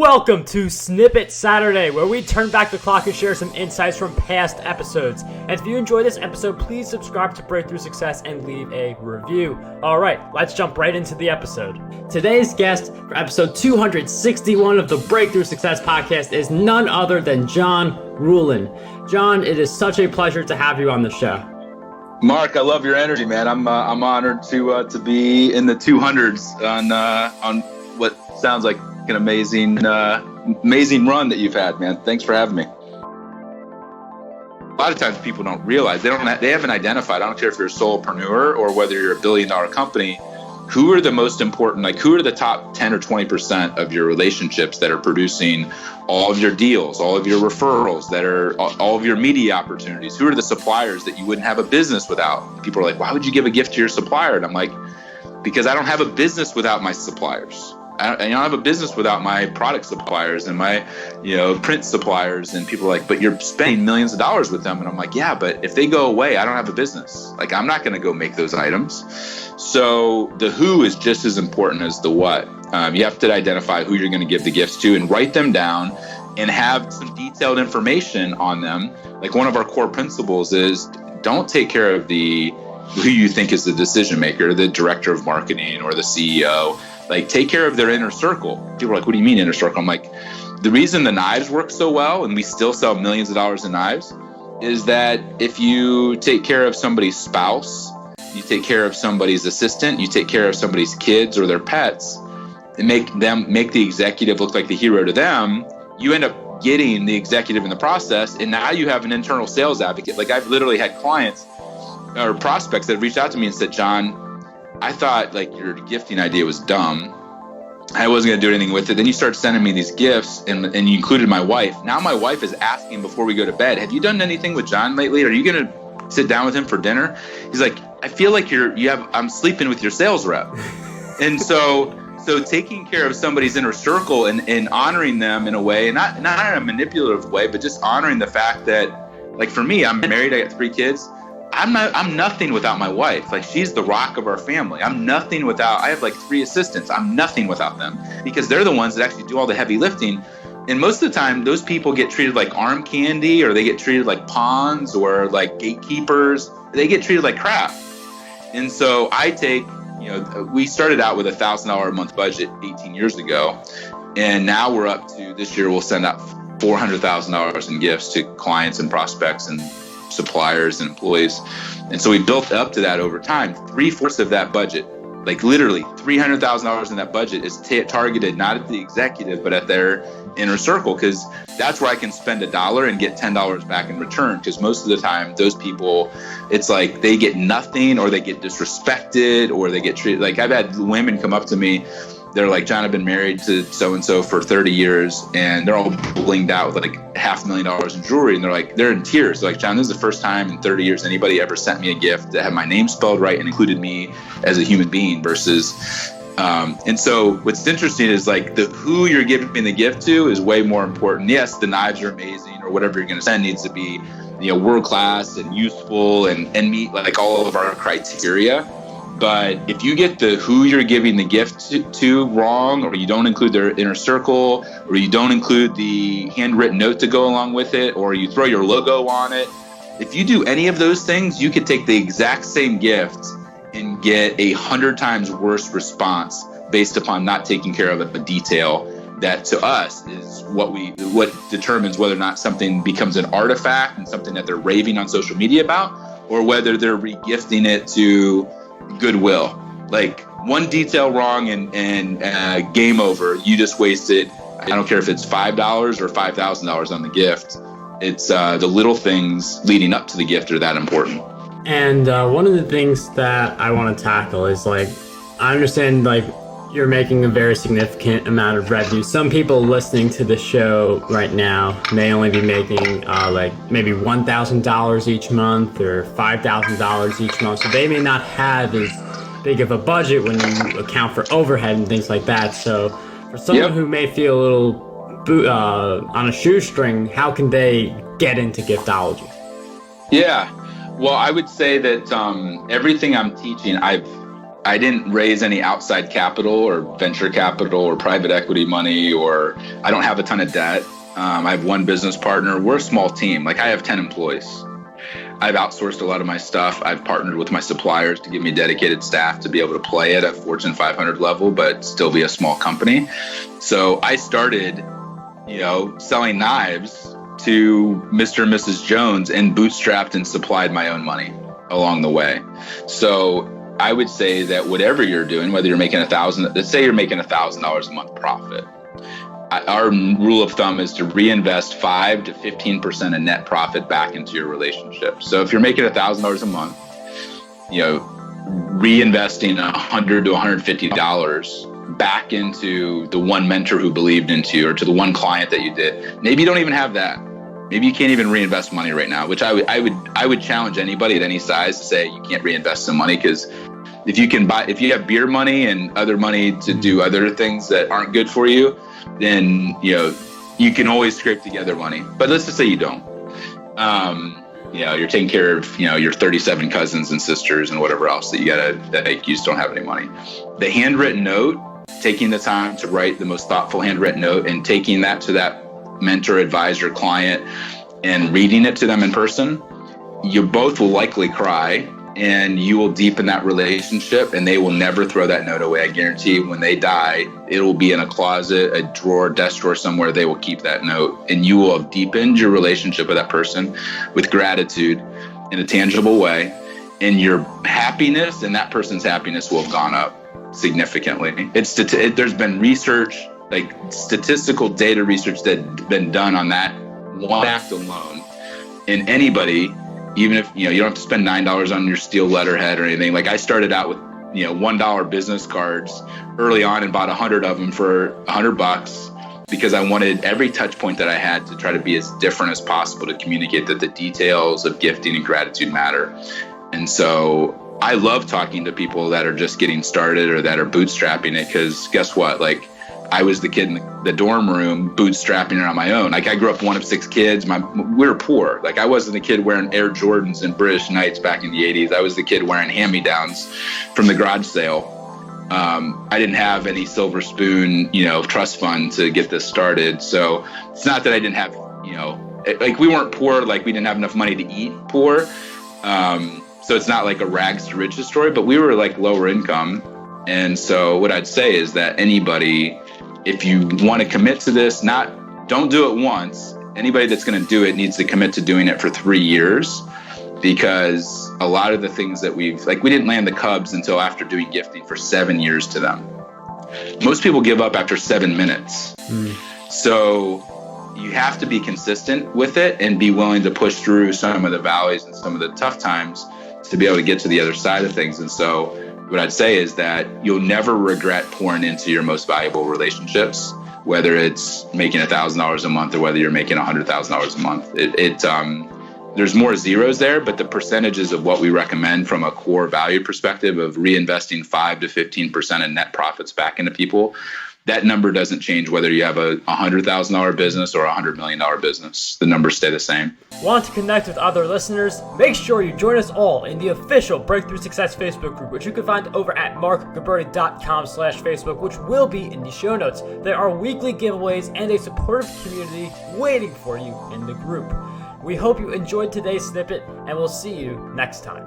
Welcome to Snippet Saturday, where we turn back the clock and share some insights from past episodes. And if you enjoyed this episode, please subscribe to Breakthrough Success and leave a review. Alright, let's jump right into the episode. Today's guest for episode 261 of the Breakthrough Success podcast is none other than John Ruhlin. John, it is such a pleasure to have you on the show. Mark, I love your energy, man. I'm honored to be in the 200s on what sounds like an amazing run that you've had, man. Thanks for having me. A lot of times people don't realize they haven't identified. I don't care if you're a solopreneur or whether you're a $1 billion company. Who are the most important? Who are the top 10 or 20% of your relationships that are producing all of your deals, all of your referrals, that are all of your media opportunities? Who are the suppliers that you wouldn't have a business without? People are like, why would you give a gift to your supplier? And I'm like, because I don't have a business without my suppliers. I don't have a business without my product suppliers and my, print suppliers. And people are like, but you're spending millions of dollars with them. And I'm like, yeah, but if they go away, I don't have a business. I'm not going to go make those items. So the who is just as important as the what. You have to identify who you're going to give the gifts to and write them down and have some detailed information on them. One of our core principles is don't take care of who you think is the decision maker, the director of marketing or the CEO. Take care of their inner circle. People are like, what do you mean inner circle? I'm like, the reason the knives work so well and we still sell millions of dollars in knives is that if you take care of somebody's spouse, you take care of somebody's assistant, you take care of somebody's kids or their pets, and make the executive look like the hero to them, you end up getting the executive in the process, and now you have an internal sales advocate. I've literally had clients or prospects that have reached out to me and said, John, I thought your gifting idea was dumb. I wasn't going to do anything with it. Then you started sending me these gifts and you included my wife. Now my wife is asking before we go to bed, have you done anything with John lately? Are you going to sit down with him for dinner? He's like, I feel like I'm sleeping with your sales rep. And so taking care of somebody's inner circle and honoring them in a way, and not in a manipulative way, but just honoring the fact that, for me, I'm married, I got 3 kids. I'm nothing without my wife. She's the rock of our family. I'm nothing without, I have 3 assistants. I'm nothing without them because they're the ones that actually do all the heavy lifting. And most of the time, those people get treated like arm candy, or they get treated like pawns or like gatekeepers. They get treated like crap. And so I take, we started out with a $1,000 a month budget 18 years ago. And now we're up to, this year we'll send out $400,000 in gifts to clients and prospects and suppliers and employees. And so we built up to that over time. 3/4 of that budget, literally $300,000 in that budget, is targeted not at the executive, but at their inner circle, because that's where I can spend $1 and get $10 back in return. Because most of the time, those people, it's they get nothing, or they get disrespected, or they get treated. I've had women come up to me. They're like, John, I've been married to so-and-so for 30 years, and they're all blinged out with $500,000 in jewelry. And they're in tears. They're like, John, this is the first time in 30 years anybody ever sent me a gift that had my name spelled right and included me as a human being versus, and so what's interesting is the who you're giving the gift to is way more important. Yes, the knives are amazing, or whatever you're going to send needs to be, world-class and useful and meet all of our criteria. But if you get the who you're giving the gift to wrong, or you don't include their inner circle, or you don't include the handwritten note to go along with it, or you throw your logo on it, if you do any of those things, you could take the exact same gift and get 100 times worse response based upon not taking care of a detail that to us is what determines whether or not something becomes an artifact and something that they're raving on social media about, or whether they're regifting it to goodwill. One detail wrong and game over. You just wasted, I don't care if it's $5 or $5,000 on the gift. It's the little things leading up to the gift are that important. And one of the things that I want to tackle is I understand you're making a very significant amount of revenue. Some people listening to the show right now may only be making maybe $1,000 each month or $5,000 each month. So they may not have as big of a budget when you account for overhead and things like that. So for someone who may feel a little on a shoestring, how can they get into giftology? Yeah. Well, I would say that everything I'm teaching, I didn't raise any outside capital or venture capital or private equity money, or I don't have a ton of debt. I have one business partner. We're a small team. Like I have 10 employees. I've outsourced a lot of my stuff. I've partnered with my suppliers to give me dedicated staff to be able to play at a Fortune 500 level, but still be a small company. So I started, selling knives to Mr. and Mrs. Jones and bootstrapped and supplied my own money along the way. So I would say that whatever you're doing, whether you're making let's say you're making $1,000 a month profit. Our rule of thumb is to reinvest 5 to 15% of net profit back into your relationship. So if you're making $1,000 a month, reinvesting $100 to $150 back into the one mentor who believed into you, or to the one client that you did. Maybe you don't even have that. Maybe you can't even reinvest money right now, which I would challenge anybody at any size to say you can't reinvest some money, because if you have beer money and other money to do other things that aren't good for you, then you can always scrape together money. But let's just say you don't. You're taking care of your 37 cousins and sisters and whatever else that you just don't have any money. The handwritten note, taking the time to write the most thoughtful handwritten note and taking that to that mentor, advisor, client, and reading it to them in person, you both will likely cry, and you will deepen that relationship, and they will never throw that note away. I guarantee when they die, it will be in a closet, a drawer, desk drawer somewhere. They will keep that note, and you will have deepened your relationship with that person with gratitude in a tangible way, and your happiness and that person's happiness will have gone up significantly. There's been research, like statistical data research, that's been done on that one act alone. And anybody, even if you don't have to spend $9 on your steel letterhead or anything. Like I started out with $1 business cards early on and bought 100 of them for $100 because I wanted every touch point that I had to try to be as different as possible to communicate that the details of gifting and gratitude matter. And so I love talking to people that are just getting started or that are bootstrapping it, because guess what? Like I was the kid in the dorm room bootstrapping it on my own. Like I grew up one of 6 kids. We were poor. Like I wasn't the kid wearing Air Jordans and British Knights back in the 80s. I was the kid wearing hand-me-downs from the garage sale. I didn't have any silver spoon, trust fund to get this started. So it's not that I didn't have, like we weren't poor, like we didn't have enough money to eat poor. So it's not like a rags to riches story, but we were like lower income. And so what I'd say is that anybody, if you want to commit to this, don't do it once. Anybody that's going to do it needs to commit to doing it for 3 years, because a lot of the things that we didn't land the Cubs until after doing gifting for 7 years to them. Most people give up after 7 minutes. So you have to be consistent with it and be willing to push through some of the valleys and some of the tough times to be able to get to the other side of things. And so what I'd say is that you'll never regret pouring into your most valuable relationships, whether it's making $1,000 a month or whether you're making $100,000 a month. There's more zeros there, but the percentages of what we recommend from a core value perspective of reinvesting 5 to 15% of net profits back into people, that number doesn't change whether you have a $100,000 business or a $100 million business. The numbers stay the same. Want to connect with other listeners? Make sure you join us all in the official Breakthrough Success Facebook group, which you can find over at markgabberti.com/Facebook, which will be in the show notes. There are weekly giveaways and a supportive community waiting for you in the group. We hope you enjoyed today's snippet, and we'll see you next time.